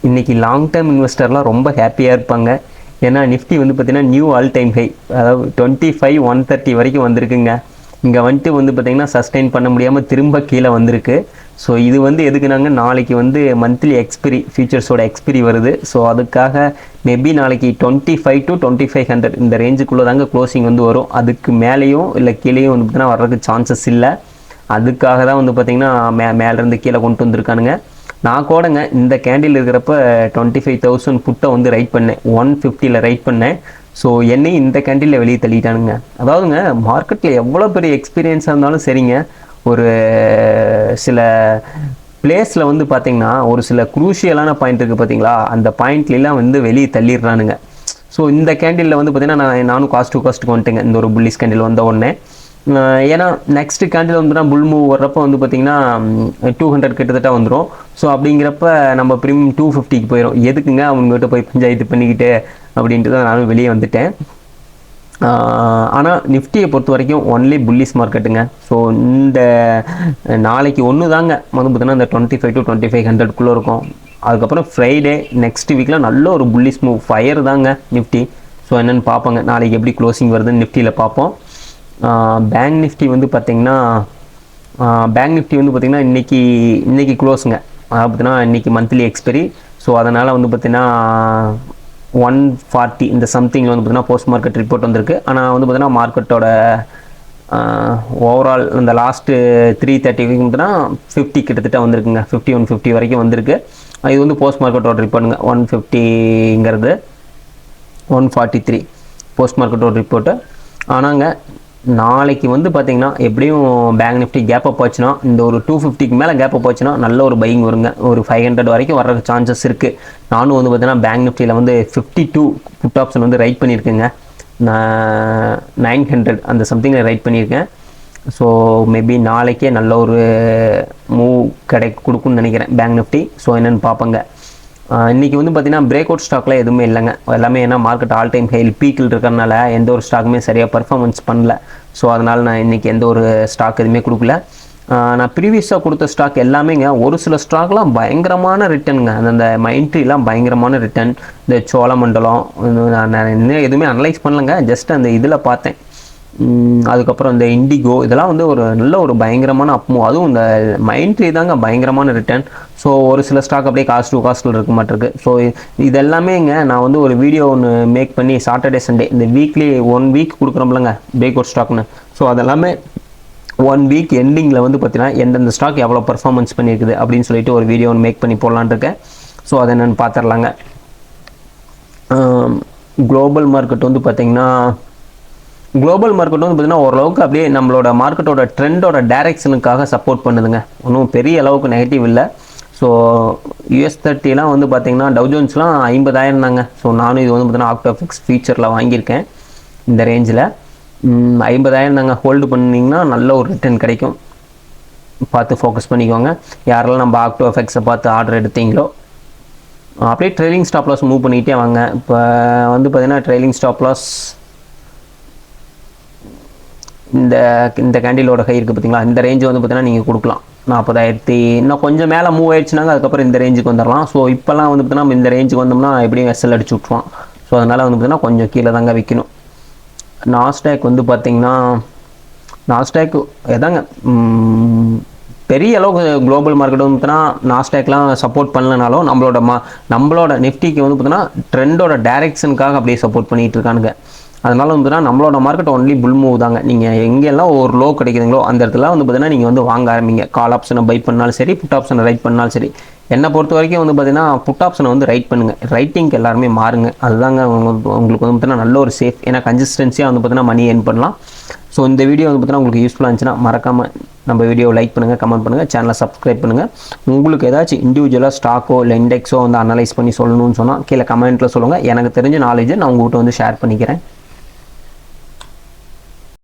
இன்றைக்கி long term இன்வெஸ்டர்லாம் ரொம்ப ஹாப்பியாக இருப்பாங்க. ஏன்னா நிஃப்டி வந்து பார்த்திங்கன்னா நியூ ஆல் டைம் ஹை, அதாவது 25,130 வரைக்கும் வந்திருக்குங்க. இங்கே வந்துட்டு பார்த்திங்கன்னா சஸ்டெயின் பண்ண முடியாமல் திரும்ப கீழே வந்திருக்கு. ஸோ இது வந்து எதுக்குனாங்க, நாளைக்கு வந்து மந்த்லி எக்ஸ்பிரி ஃபியூச்சர்ஸோட எக்ஸ்பிரி வருது. ஸோ அதுக்காக மேபி நாளைக்கு 25 to 2500 இந்த ரேஞ்சுக்குள்ளே தாங்க க்ளோசிங் வந்து வரும். அதுக்கு மேலேயும் இல்லை கீழேயும் வந்து பார்த்திங்கன்னா வர்றதுக்கு சான்சஸ் இல்லை. அதுக்காக தான் வந்து பார்த்திங்கன்னா மேலேருந்து கீழே கொண்டு வந்திருக்கானுங்க. நான் கூடங்க இந்த கேண்டில் இருக்கிறப்ப 25,000 புட்டை வந்து ரைட் பண்ணேன், 150 ரைட் பண்ணேன். ஸோ என்னையும் இந்த கேண்டிலில் வெளியே தள்ளிட்டானுங்க. அதாவதுங்க மார்க்கெட்டில் எவ்வளோ பெரிய எக்ஸ்பீரியன்ஸாக இருந்தாலும் சரிங்க, ஒரு சில பிளேஸில் வந்து பார்த்திங்கன்னா ஒரு சில குரூஷியலான பாயிண்ட் இருக்குது பார்த்தீங்களா, அந்த பாயிண்ட்லாம் வந்து வெளியே தள்ளிடுறானுங்க. ஸோ இந்த கேண்டிலில் வந்து பார்த்திங்கன்னா நானும் காஸ்ட் டு காஸ்ட்டுக்கு வந்துட்டேங்க இந்த ஒரு புல்லிஷ் கேண்டில் வந்த உடனே. ஏன்னா நெக்ஸ்ட் கேண்டில் வந்துன்னா புல் மூவ் வர்றப்போ வந்து பார்த்திங்கன்னா 200 கிட்டத்தட்ட வந்துடும். ஸோ அப்படிங்கிறப்ப நம்ம ப்ரீமியம் 250க்கு போயிடும். எதுக்குங்க அவங்ககிட்ட போய் பஞ்சாயத்து பண்ணிக்கிட்டு அப்படின்ட்டு தான் நானும் வெளியே வந்துட்டேன். ஆனால் நிஃப்டியை பொறுத்த வரைக்கும் ஒன்லி புல்லிஷ் மார்க்கெட்டுங்க. ஸோ இந்த நாளைக்கு ஒன்று தாங்க வந்து பார்த்திங்கன்னா இந்த 25 to 2500 இருக்கும். அதுக்கப்புறம் ஃப்ரைடே நெக்ஸ்ட் வீக்கில் நல்ல ஒரு புல்லிஷ் மூவ் ஃபயர் தாங்க நிஃப்டி. ஸோ என்னென்னு பார்ப்போங்க, நாளைக்கு எப்படி க்ளோசிங் வருதுன்னு நிஃப்டியில் பார்ப்போம். பேங்க் நிஃப்டி வந்து பார்த்திங்கன்னா இன்றைக்கி க்ளோஸுங்க. அதாவது பார்த்திங்கன்னா இன்றைக்கி மந்த்லி எக்ஸ்பெரி. ஸோ அதனால் வந்து பார்த்திங்கன்னா 140 இந்த சம்திங்கில் வந்து பார்த்திங்கன்னா போஸ்ட் மார்க்கெட் ரிப்போர்ட் வந்திருக்கு. ஆனால் வந்து பார்த்திங்கன்னா மார்க்கெட்டோட ஓவரால் இந்த லாஸ்ட்டு 330 வரைக்கும் பார்த்திங்கன்னா 50 கிட்டத்தட்ட வந்திருக்குங்க. 5150 வரைக்கும் வந்திருக்கு. இது வந்து போஸ்ட் மார்க்கெட்டோட ரிப்போர்ட்டுங்க. 150ங்கிறது 143 போஸ்ட் மார்க்கெட்டோட ரிப்போர்ட்டு. ஆனாங்க நாளைக்கு வந்து பார்த்திங்கன்னா எப்படியும் பேங்க் நிஃப்டி கேப் அப் ஆச்சுன்னா, இந்த ஒரு 250க்கு மேலே கேப் அப் ஆச்சுன்னா நல்ல ஒரு பையிங் வருங்க. ஒரு 500 வரைக்கும் வர்ற சான்சஸ் இருக்குது. நானும் வந்து பார்த்திங்கன்னா பேங்க் நிஃப்டியில் வந்து 52 புட் ஆப்ஷன் வந்து ரைட் பண்ணியிருக்கேங்க. நான் 900 அந்த சம்திங்கில் ரைட் பண்ணியிருக்கேன். ஸோ மேபி நாளைக்கே நல்ல ஒரு மூவ் கொடுக்குன்னு நினைக்கிறேன் பேங்க் நிஃப்டி. ஸோ என்னென்னு பார்ப்பங்க. இன்றைக்கி வந்து பார்த்திங்கன்னா பிரேக் அவுட் ஸ்டாக்லாம் எதுவுமே இல்லைங்க. எல்லாமே ஏன்னா மார்க்கெட் ஆல் டைம் ஹை பீக்கில் இருக்கிறனால எந்த ஒரு ஸ்டாக்குமே சரியாக பர்ஃபார்மன்ஸ் பண்ணல. ஸோ அதனால் நான் இன்றைக்கி எந்த ஒரு ஸ்டாக் எதுவுமே கொடுக்கல. நான் ப்ரீவியஸாக கொடுத்த ஸ்டாக் எல்லாமேங்க, ஒரு சில ஸ்டாக்லாம் பயங்கரமான ரிட்டர்னுங்க. அந்த மைண்ட்ரிலாம் பயங்கரமான ரிட்டர்ன். இந்த சோழமண்டலம் நான் இன்னும் எதுவுமே அனலைஸ் பண்ணலைங்க, ஜஸ்ட் அந்த இதில் பார்த்தேன். அதுக்கப்புறம் இந்த இண்டிகோ இதெல்லாம் வந்து ஒரு நல்ல ஒரு பயங்கரமான அப்மூவ். அதுவும் இந்த மைண்ட்ரி தாங்க பயங்கரமான ரிட்டர்ன். ஸோ ஒரு சில ஸ்டாக் அப்படியே காஸ்ட் டு காஸ்ட்டில் இருக்க மாட்டிருக்கு. ஸோ இதெல்லாமேங்க நான் வந்து ஒரு வீடியோ ஒன்று மேக் பண்ணி சாட்டர்டே சண்டே இந்த வீக்லி 1 வீக் கொடுக்குறோம்லங்க பிரேக் அவுட் ஸ்டாக்னு. ஸோ அதெல்லாமே 1 வீக் எண்டிங்கில் வந்து பார்த்தீங்கன்னா எந்தெந்த ஸ்டாக் எவ்வளோ பர்ஃபார்மன்ஸ் பண்ணியிருக்குது அப்படின்னு சொல்லிட்டு ஒரு வீடியோ ஒன்று மேக் பண்ணி போடலான் இருக்கேன். ஸோ அதை என்னென்னு பார்த்துடலாங்க. குளோபல் மார்க்கெட் வந்து பார்த்திங்கன்னா ஓரளவுக்கு அப்படியே நம்மளோட மார்க்கெட்டோட ட்ரெண்டோட டைரெக்ஷனுக்காக சப்போர்ட் பண்ணுதுங்க. ஒன்றும் பெரிய அளவுக்கு நெகட்டிவ் இல்லை. ஸோ US30 வந்து பார்த்திங்கன்னா டவ் ஜோன்ஸ்லாம் 50,000 தாங்க. ஸோ நானும் இது வந்து பார்த்திங்கன்னா ஆக்டோஃபிக்ஸ் ஃபீச்சரில் வாங்கியிருக்கேன். இந்த ரேஞ்சில் 50,000 தாங்க. ஹோல்டு பண்ணிங்கன்னா நல்ல ஒரு ரிட்டர்ன் கிடைக்கும். பார்த்து ஃபோக்கஸ் பண்ணிக்கோங்க. யாரெல்லாம் நம்ம ஆக்டோஃபிக்ஸை பார்த்து ஆர்டர் எடுத்தீங்களோ அப்படியே ட்ரெயிலிங் ஸ்டாப் லாஸ் மூவ் பண்ணிக்கிட்டே வாங்க. இப்போ வந்து பார்த்திங்கன்னா ட்ரெயிலிங் ஸ்டாப் லாஸ் இந்த கேண்டிலோட ஹை இருக்குது பார்த்தீங்களா, இந்த ரேஞ்சு வந்து பார்த்தீங்கன்னா நீங்கள் கொடுக்கலாம் 40,000. இன்னும் கொஞ்சம் மேலே மூவ் ஆயிடுச்சுனாங்க அதுக்கப்புறம் இந்த ரேஞ்சுக்கு வந்துடலாம். ஸோ இப்போல்லாம் வந்து பார்த்தீங்கன்னா இந்த ரேஞ்சுக்கு வந்தோம்னா எப்படியும் எஸ்எல் அடிச்சு விட்ருவான். ஸோ அதனால் வந்து பார்த்தீங்கன்னா கொஞ்சம் கீழே தாங்க விற்கணும். நாஸ்டாக் வந்து பார்த்திங்கன்னா நாஸ்டாக் எதாங்க பெரிய அளவுக்கு குளோபல் மார்க்கெட் வந்து பார்த்தீங்கன்னா நாஸ்டாக்லாம் சப்போர்ட் பண்ணலனாலும் நம்மளோட நிஃப்டிக்கு வந்து பார்த்தீங்கன்னா ட்ரெண்டோட டைரெக்ஷனுக்காக அப்படியே சப்போர்ட் பண்ணிகிட்டு இருக்கானுங்க. அதனால் வந்து பார்த்தீங்கன்னா நம்மளோட மார்க்கெட் ஒன்லி புல் மூவ் தாங்க. நீங்கள் எங்கெல்லாம் ஒரு லோ கிடைக்குதுங்களோ அந்த இடத்துல வந்து பார்த்தீங்கன்னா நீங்கள் வந்து வாங்க ஆரம்பிங்க. கால் ஆப்ஷனை பை பண்ணாலும் சரி, புட் ஆப்ஷனை ரைட் பண்ணாலும் சரி. என்னை பொறுத்த வரைக்கும் வந்து பார்த்தீங்கன்னா புட் ஆப்ஷனை வந்து ரைட் பண்ணுங்கள். ரைட்டிங்க்கு எல்லாருமே மாறுங்க. அதுதாங்க உங்களுக்கு வந்து பார்த்தீங்கன்னா நல்ல ஒரு சேஃப். ஏன்னா கன்சிஸ்டன்சியாக வந்து பார்த்தீங்கன்னா மணி ஏர்ன் பண்ணலாம். ஸோ இந்த வீடியோ வந்து பார்த்தீங்கன்னா உங்களுக்கு யூஸ்ஃபுல்லாக இருந்துச்சுன்னா மறக்காமல் நம்ம வீடியோ லைக் பண்ணுங்கள், கமெண்ட் பண்ணுங்கள், சேனலை சப்ஸ்கிரைப் பண்ணுங்கள். உங்களுக்கு ஏதாச்சும் இண்டிவிஜுவலாக ஸ்டாக்கோ இல்லை இண்டெக்ஸோ வந்து அனலைஸ் பண்ணி சொல்லணும்னு சொன்னால் கீழே கமெண்ட்டில் சொல்லுங்கள். எனக்கு தெரிஞ்ச நாலேஜை நான் உங்கள்கிட்ட வந்து ஷேர் பண்ணிக்கிறேன்.